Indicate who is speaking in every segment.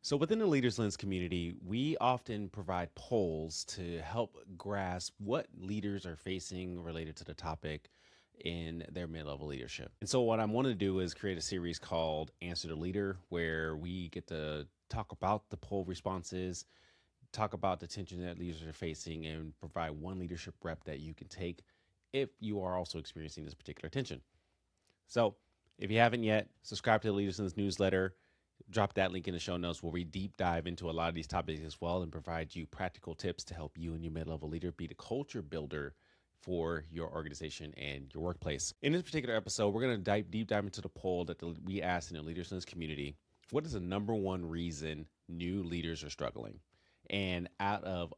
Speaker 1: So, within the Leaders Lens community, we often provide polls to help grasp what leaders are facing related to the topic in their mid level leadership. And so, what I want to do is create a series called Answer the Leader, where we get to talk about the poll responses, talk about the tension that leaders are facing, and provide one leadership rep that you can take if you are also experiencing this particular tension. So, if you haven't yet, subscribe to the Leaders Lens newsletter. Drop that link in the show notes where we deep dive into a lot of these topics as well and provide you practical tips to help you and your mid-level leader be the culture builder for your organization and your workplace. In this particular episode, we're going to deep dive into the poll that we asked in the Leaders Lens community. What is the number one reason new leaders are struggling? And out of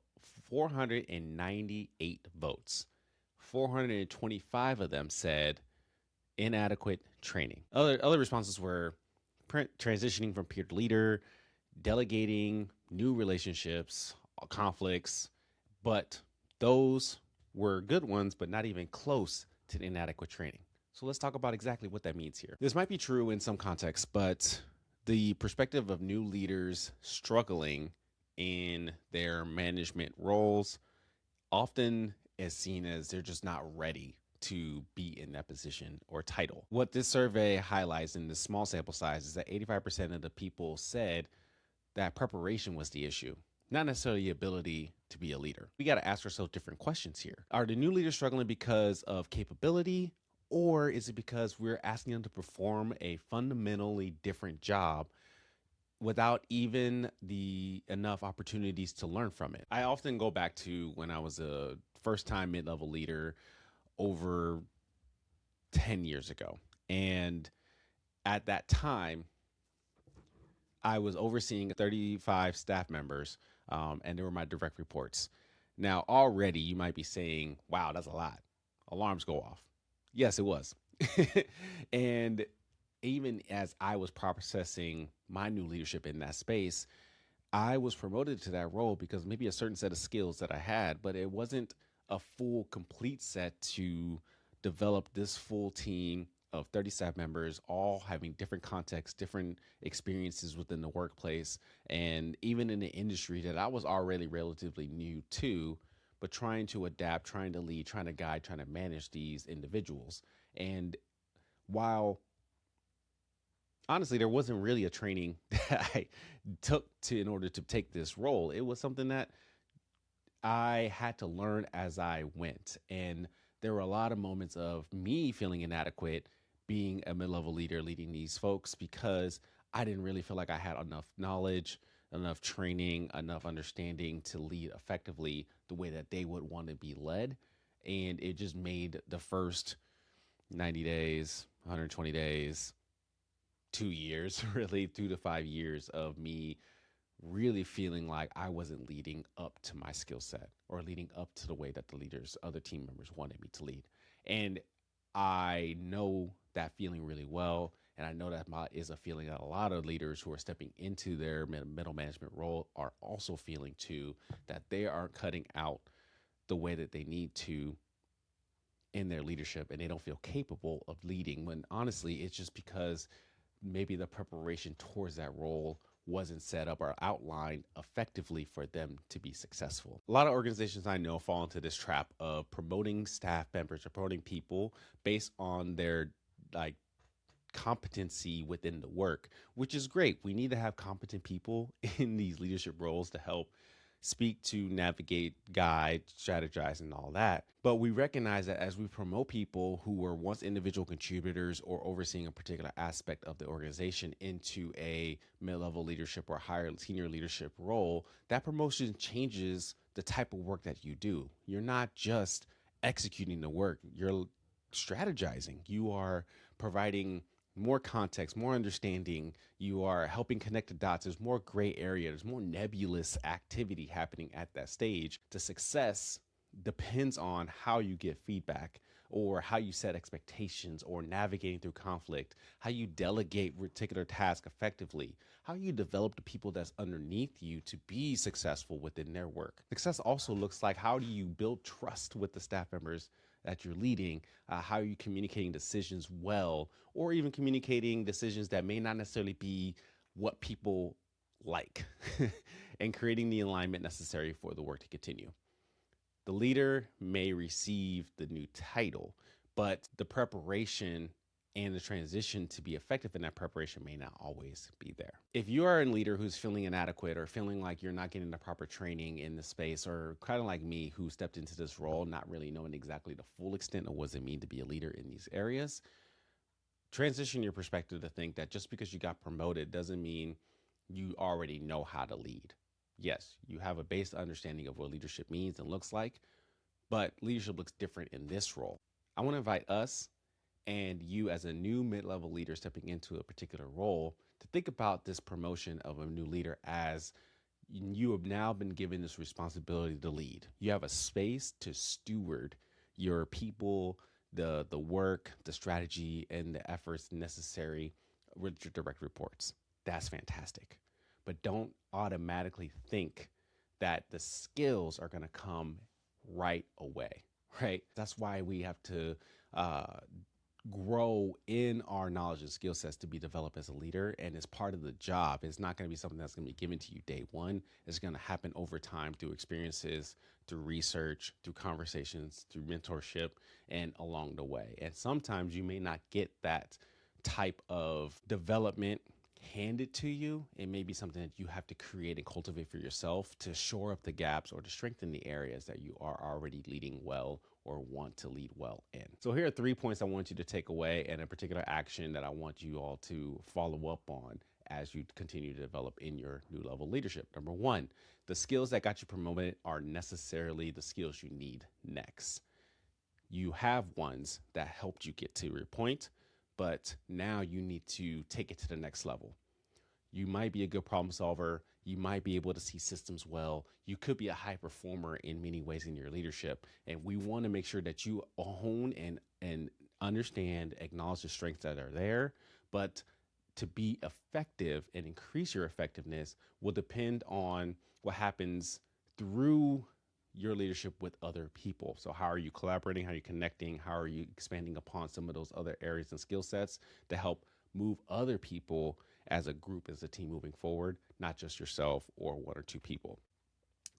Speaker 1: 498 votes, 425 of them said inadequate training. Other responses were transitioning from peer to leader, delegating, new relationships, conflicts, but those were good ones, but not even close to inadequate training. So let's talk about exactly what that means here. This might be true in some contexts, but the perspective of new leaders struggling in their management roles often is seen as they're just not ready to be in that position or title. What this survey highlights in this small sample size is that 85% of the people said that preparation was the issue, not necessarily the ability to be a leader. We got to ask ourselves different questions here. Are the new leaders struggling because of capability, or is it because we're asking them to perform a fundamentally different job without even the enough opportunities to learn from it? I often go back to when I was a first-time mid-level leader over 10 years ago. And at that time, I was overseeing 35 staff members, and they were my direct reports. Now, already you might be saying, wow, that's a lot. Alarms go off. Yes, it was. And even as I was processing my new leadership in that space, I was promoted to that role because maybe a certain set of skills that I had, but it wasn't a full, complete set to develop this full team of 30 staff members, all having different contexts, different experiences within the workplace, and even in the industry that I was already relatively new to, but trying to adapt, trying to lead, trying to guide, trying to manage these individuals. And while honestly, there wasn't really a training that I took in order to take this role, it was something that I had to learn as I went. And there were a lot of moments of me feeling inadequate being a mid-level leader leading these folks because I didn't really feel like I had enough knowledge, enough training, enough understanding to lead effectively the way that they would want to be led. And it just made the first 90 days, 120 days, 2 years, really 2 to 5 years of me really feeling like I wasn't leading up to my skill set or leading up to the way that the leaders, other team members wanted me to lead. And I know that feeling really well. And I know that is a feeling that a lot of leaders who are stepping into their middle management role are also feeling too, that they aren't cutting out the way that they need to in their leadership and they don't feel capable of leading, when honestly, it's just because maybe the preparation towards that role wasn't set up or outlined effectively for them to be successful. A lot of organizations I know fall into this trap of promoting staff members or promoting people based on their like competency within the work, which is great. We need to have competent people in these leadership roles to help speak to, navigate, guide, strategize, and all that. But we recognize that as we promote people who were once individual contributors or overseeing a particular aspect of the organization into a mid-level leadership or higher senior leadership role, that promotion changes the type of work that you do. You're not just executing the work, you're strategizing. You are providing more context, more understanding. You are helping connect the dots. There's more gray area. There's more nebulous activity happening at that stage. The success depends on how you get feedback or how you set expectations or navigating through conflict, how you delegate particular tasks effectively, how you develop the people that's underneath you to be successful within their work. Success also looks like how do you build trust with the staff members that you're leading, how are you communicating decisions well, or even communicating decisions that may not necessarily be what people like and creating the alignment necessary for the work to continue. The leader may receive the new title, but the preparation and the transition to be effective in that preparation may not always be there. If you are a leader who's feeling inadequate or feeling like you're not getting the proper training in the space, or kind of like me who stepped into this role not really knowing exactly the full extent of what does it mean to be a leader in these areas, transition your perspective to think that just because you got promoted doesn't mean you already know how to lead. Yes, you have a base understanding of what leadership means and looks like, but leadership looks different in this role. I want to invite us and you as a new mid-level leader stepping into a particular role to think about this promotion of a new leader as you have now been given this responsibility to lead. You have a space to steward your people, the work, the strategy, and the efforts necessary with your direct reports. That's fantastic. But don't automatically think that the skills are going to come right away, right? That's why we have to grow in our knowledge and skill sets to be developed as a leader, and it's part of the job. It's not going to be something that's going to be given to you day one. It's going to happen over time through experiences, through research, through conversations, through mentorship, and along the way. And sometimes you may not get that type of development handed to you. It may be something that you have to create and cultivate for yourself to shore up the gaps or to strengthen the areas that you are already leading well or want to lead well in. So here are 3 points I want you to take away and a particular action that I want you all to follow up on as you continue to develop in your new level leadership. Number 1, the skills that got you promoted are necessarily the skills you need next. You have ones that helped you get to your point, but now you need to take it to the next level. You might be a good problem solver. You might be able to see systems well. You could be a high performer in many ways in your leadership. And we want to make sure that you hone and understand, acknowledge the strengths that are there. But to be effective and increase your effectiveness will depend on what happens through your leadership with other people. So how are you collaborating? How are you connecting? How are you expanding upon some of those other areas and skill sets to help move other people as a group, as a team moving forward, not just yourself or 1 or 2 people.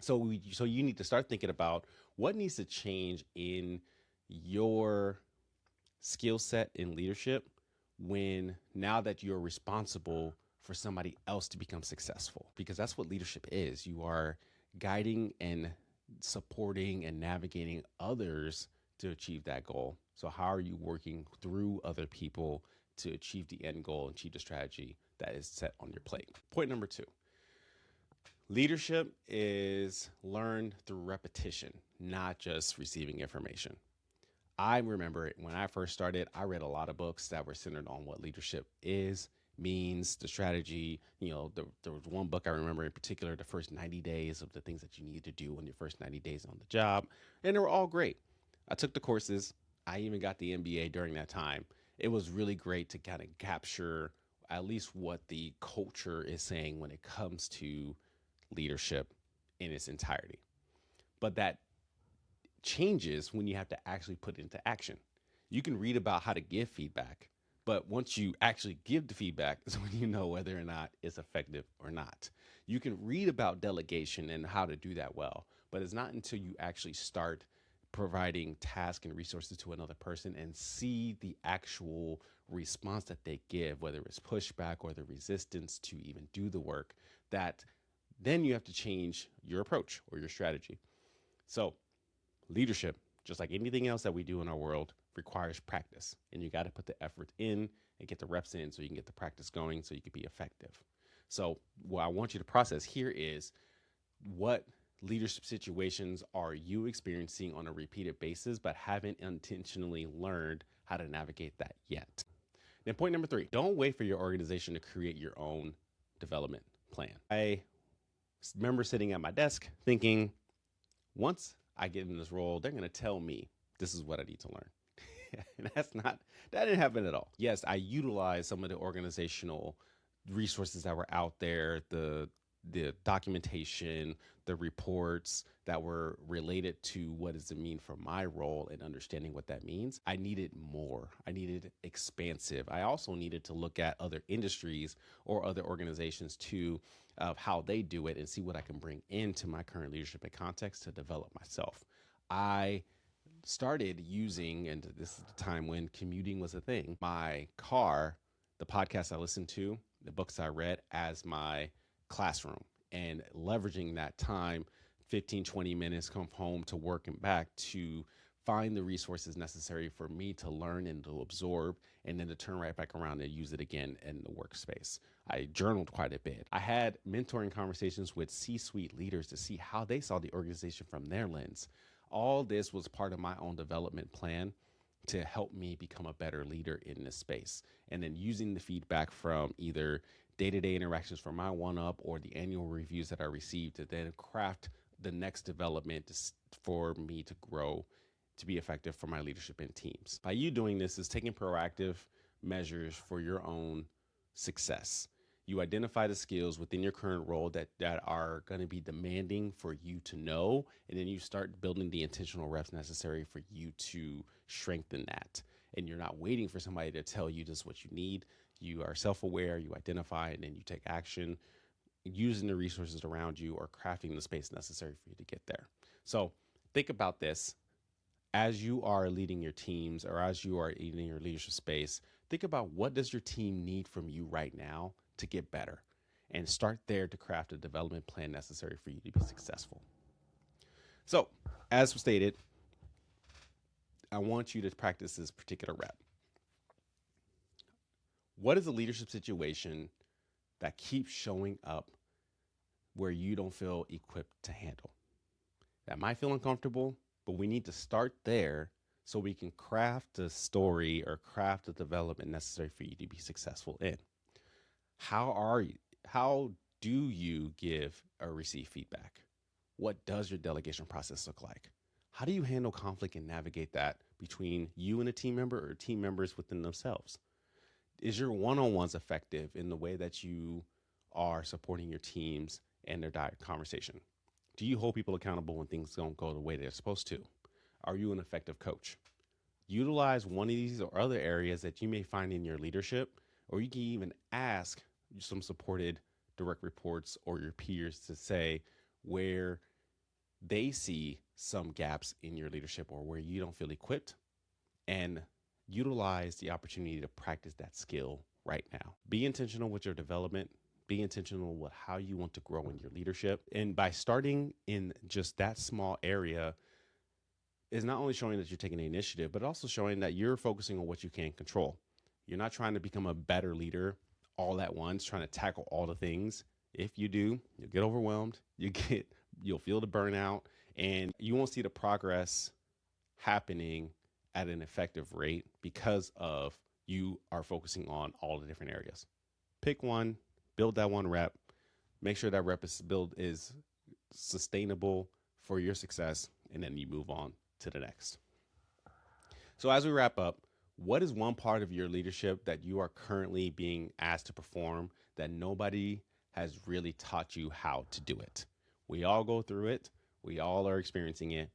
Speaker 1: So you need to start thinking about what needs to change in your skill set in leadership when now that you're responsible for somebody else to become successful, because that's what leadership is. You are guiding and supporting and navigating others to achieve that goal. So how are you working through other people to achieve the end goal and achieve the strategy that is set on your plate? Point number 2, leadership is learned through repetition, not just receiving information. I remember when I first started, I read a lot of books that were centered on what leadership is, means, the strategy. There was one book I remember in particular, the first 90 days of the things that you need to do in your first 90 days on the job. And they were all great. I took the courses. I even got the MBA during that time. It was really great to kind of capture at least what the culture is saying when it comes to leadership in its entirety. But that changes when you have to actually put it into action. You can read about how to give feedback, but once you actually give the feedback is when you know whether or not it's effective or not. You can read about delegation and how to do that well, but it's not until you actually start providing tasks and resources to another person and see the actual response that they give, whether it's pushback or the resistance to even do the work, that then you have to change your approach or your strategy. So leadership, just like anything else that we do in our world, requires practice, and you got to put the effort in and get the reps in so you can get the practice going so you can be effective. So what I want you to process here is, what leadership situations are you experiencing on a repeated basis but haven't intentionally learned how to navigate that yet? Then point number 3, don't wait for your organization to create your own development plan. I remember sitting at my desk thinking, once I get in this role, they're going to tell me this is what I need to learn. And that didn't happen at all. Yes, I utilized some of the organizational resources that were out there, the documentation, the reports that were related to what does it mean for my role and understanding what that means. I needed more. I needed expansive. I also needed to look at other industries or other organizations to of how they do it and see what I can bring into my current leadership and context to develop myself. I started using, and this is the time when commuting was a thing, my car, the podcasts I listened to, the books I read as my classroom, and leveraging that time, 15, 20 minutes, come home to work and back to find the resources necessary for me to learn and to absorb, and then to turn right back around and use it again in the workspace. I journaled quite a bit. I had mentoring conversations with C-suite leaders to see how they saw the organization from their lens. All this was part of my own development plan to help me become a better leader in this space. And then using the feedback from either day-to-day interactions from my one-up or the annual reviews that I received to then craft the next development for me to grow, to be effective for my leadership in teams. By you doing this is taking proactive measures for your own success. You identify the skills within your current role that are going to be demanding for you to know, and then you start building the intentional reps necessary for you to strengthen that. And you're not waiting for somebody to tell you this is what you need. You are self-aware, you identify, and then you take action using the resources around you or crafting the space necessary for you to get there. So think about this. As you are leading your teams or as you are in your leadership space, think about what does your team need from you right now to get better, and start there to craft a development plan necessary for you to be successful. So, as stated, I want you to practice this particular rep. What is a leadership situation that keeps showing up where you don't feel equipped to handle? That might feel uncomfortable, but we need to start there so we can craft a story or craft the development necessary for you to be successful in. How do you give or receive feedback? What does your delegation process look like? How do you handle conflict and navigate that between you and a team member or team members within themselves? Is your one-on-ones effective in the way that you are supporting your teams and their conversation? Do you hold people accountable when things don't go the way they're supposed to? Are you an effective coach? Utilize one of these or other areas that you may find in your leadership, or you can even ask some supported direct reports or your peers to say where they see some gaps in your leadership or where you don't feel equipped, and utilize the opportunity to practice that skill right now. Be intentional with your development. Be intentional with how you want to grow in your leadership. And by starting in just that small area is not only showing that you're taking the initiative, but also showing that you're focusing on what you can control. You're not trying to become a better leader all at once, trying to tackle all the things. If you do, you'll get overwhelmed, you'll feel the burnout, and you won't see the progress happening at an effective rate because of you are focusing on all the different areas. Pick one, build that one rep, make sure that rep is sustainable for your success, and then you move on to the next. So as we wrap up, what is one part of your leadership that you are currently being asked to perform that nobody has really taught you how to do it? We all go through it. We all are experiencing it.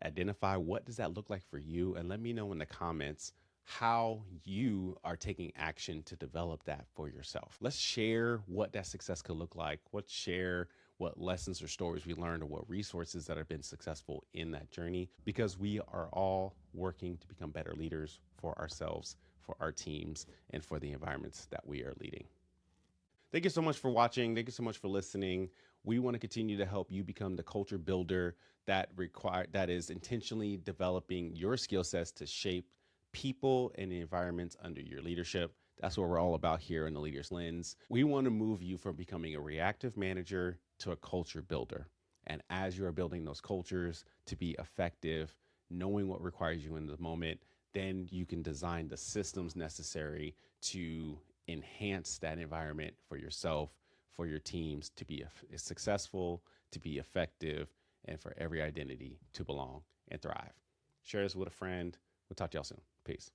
Speaker 1: Identify what does that look like for you, and let me know in the comments how you are taking action to develop that for yourself. Let's share what that success could look like. Let's share what lessons or stories we learned or what resources that have been successful in that journey, because we are all working to become better leaders for ourselves, for our teams, and for the environments that we are leading. Thank you so much for watching. Thank you so much for listening. We want to continue to help you become the culture builder that is intentionally developing your skill sets to shape people and the environments under your leadership. That's what we're all about here in the Leader's Lens. We want to move you from becoming a reactive manager to a culture builder. And as you are building those cultures to be effective, knowing what requires you in the moment, then you can design the systems necessary to enhance that environment for yourself, for your teams to be successful, to be effective, and for every identity to belong and thrive. Share this with a friend. We'll talk to y'all soon. Peace.